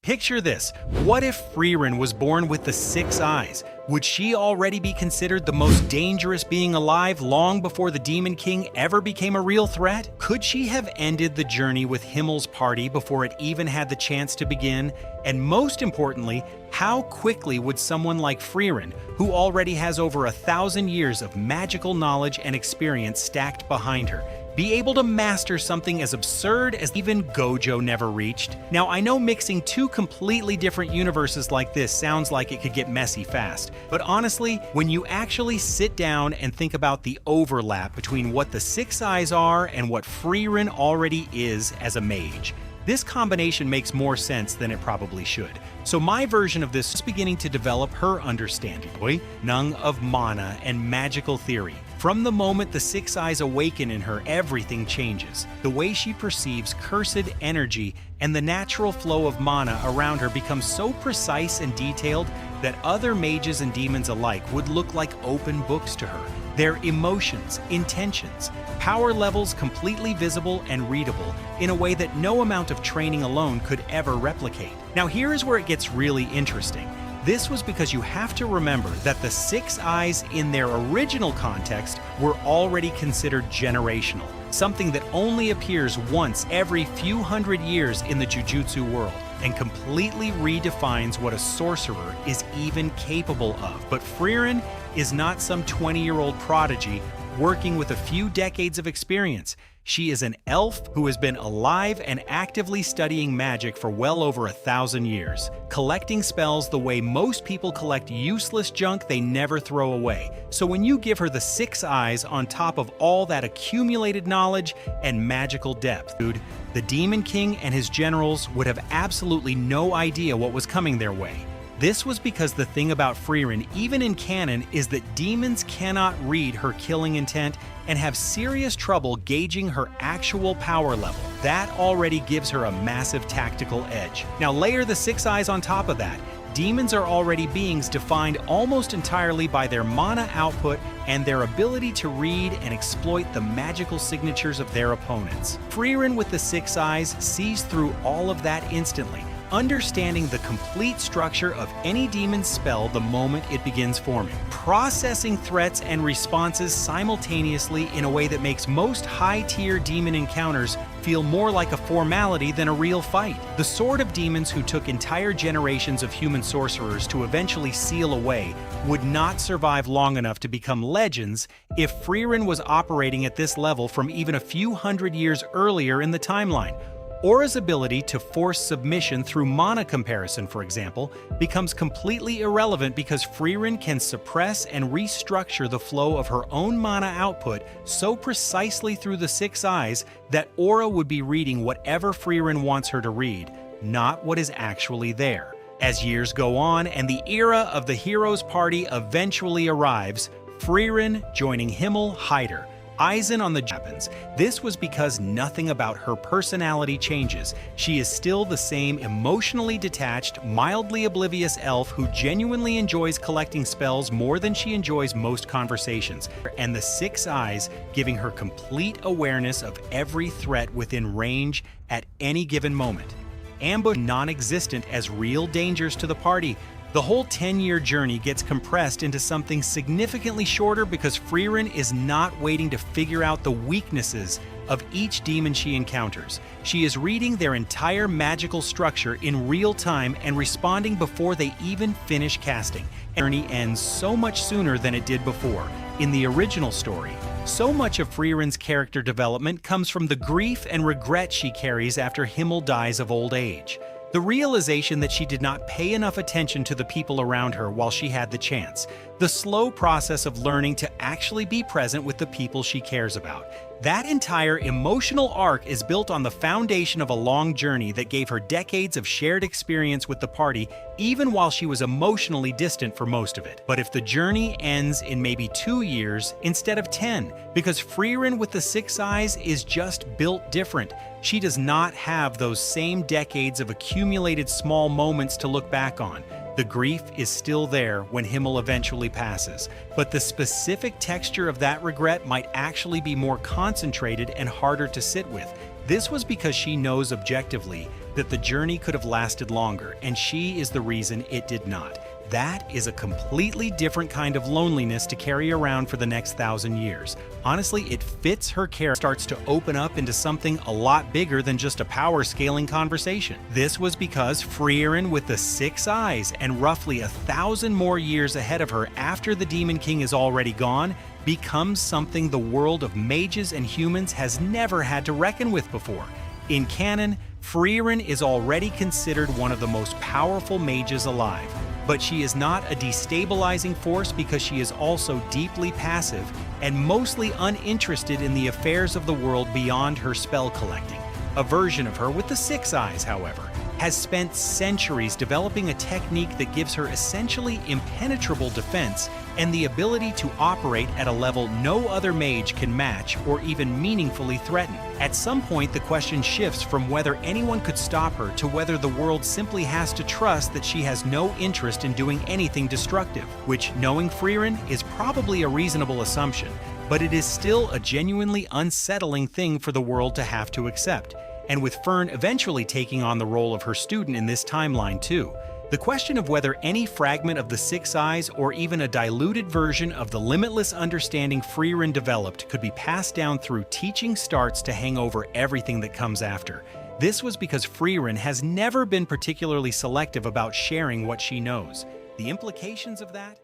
Picture this. What if Frieren was born with the 6 eyes? Would she already be considered the most dangerous being alive long before the Demon King ever became a real threat? Could she have ended the journey with Himmel's party before it even had the chance to begin? And most importantly, how quickly would someone like Frieren, who already has over 1,000 years of magical knowledge and experience stacked behind her, be able to master something as absurd as even Gojo never reached? Now, I know mixing two completely different universes like this sounds like it could get messy fast, but honestly, when you actually sit down and think about the overlap between what the 6 eyes are and what Frieren already is as a mage, this combination makes more sense than it probably should. So my version of this is beginning to develop her understanding of mana and magical theory. From the moment the 6 eyes awaken in her, everything changes. The way she perceives cursed energy and the natural flow of mana around her becomes so precise and detailed that other mages and demons alike would look like open books to her. Their emotions, intentions, power levels completely visible and readable in a way that no amount of training alone could ever replicate. Now here is where it gets really interesting. This was because you have to remember that the 6 eyes in their original context were already considered generational, something that only appears once every few hundred years in the Jujutsu world, and completely redefines what a sorcerer is even capable of. But Frieren is not some 20-year-old prodigy working with a few decades of experience. She is an elf who has been alive and actively studying magic for well over 1,000 years, collecting spells the way most people collect useless junk they never throw away. So when you give her the 6 eyes on top of all that accumulated knowledge and magical depth, dude, the Demon King and his generals would have absolutely no idea what was coming their way. This was because the thing about Frieren, even in canon, is that demons cannot read her killing intent and have serious trouble gauging her actual power level. That already gives her a massive tactical edge. Now layer the 6 eyes on top of that. Demons are already beings defined almost entirely by their mana output and their ability to read and exploit the magical signatures of their opponents. Frieren with the 6 eyes sees through all of that instantly, understanding the complete structure of any demon's spell the moment it begins forming, processing threats and responses simultaneously in a way that makes most high-tier demon encounters feel more like a formality than a real fight. The sort of demons who took entire generations of human sorcerers to eventually seal away would not survive long enough to become legends if Frieren was operating at this level from even a few hundred years earlier in the timeline. Aura's ability to force submission through mana comparison, for example, becomes completely irrelevant because Frieren can suppress and restructure the flow of her own mana output so precisely through the 6 eyes that Aura would be reading whatever Frieren wants her to read, not what is actually there. As years go on and the era of the hero's party eventually arrives, Frieren joining Himmel, Heider, Aizen on the happens. This was because nothing about her personality changes. She is still the same emotionally detached, mildly oblivious elf who genuinely enjoys collecting spells more than she enjoys most conversations, and the 6 eyes giving her complete awareness of every threat within range at any given moment. Ambush non-existent as real dangers to the party. The whole 10-year journey gets compressed into something significantly shorter because Frieren is not waiting to figure out the weaknesses of each demon she encounters. She is reading their entire magical structure in real time and responding before they even finish casting. The journey ends so much sooner than it did before. In the original story, so much of Frieren's character development comes from the grief and regret she carries after Himmel dies of old age. The realization that she did not pay enough attention to the people around her while she had the chance. The slow process of learning to actually be present with the people she cares about. That entire emotional arc is built on the foundation of a long journey that gave her decades of shared experience with the party, even while she was emotionally distant for most of it. But if the journey ends in maybe 2 years instead of 10, because Frieren with the 6 eyes is just built different. She does not have those same decades of accumulated small moments to look back on. The grief is still there when Himmel eventually passes, but the specific texture of that regret might actually be more concentrated and harder to sit with. This was because she knows objectively that the journey could have lasted longer, and she is the reason it did not. That is a completely different kind of loneliness to carry around for the next 1,000 years. Honestly, it fits her character, starts to open up into something a lot bigger than just a power scaling conversation. This was because Frieren with the 6 eyes and roughly 1,000 more years ahead of her after the Demon King is already gone, becomes something the world of mages and humans has never had to reckon with before. In canon, Frieren is already considered one of the most powerful mages alive. But she is not a destabilizing force because she is also deeply passive and mostly uninterested in the affairs of the world beyond her spell collecting. A version of her with the 6 eyes, however, has spent centuries developing a technique that gives her essentially impenetrable defense and the ability to operate at a level no other mage can match or even meaningfully threaten. At some point, the question shifts from whether anyone could stop her to whether the world simply has to trust that she has no interest in doing anything destructive, which, knowing Frieren, is probably a reasonable assumption, but it is still a genuinely unsettling thing for the world to have to accept. And with Fern eventually taking on the role of her student in this timeline too, the question of whether any fragment of the 6 eyes or even a diluted version of the limitless understanding Frieren developed could be passed down through teaching starts to hang over everything that comes after. This was because Frieren has never been particularly selective about sharing what she knows. The implications of that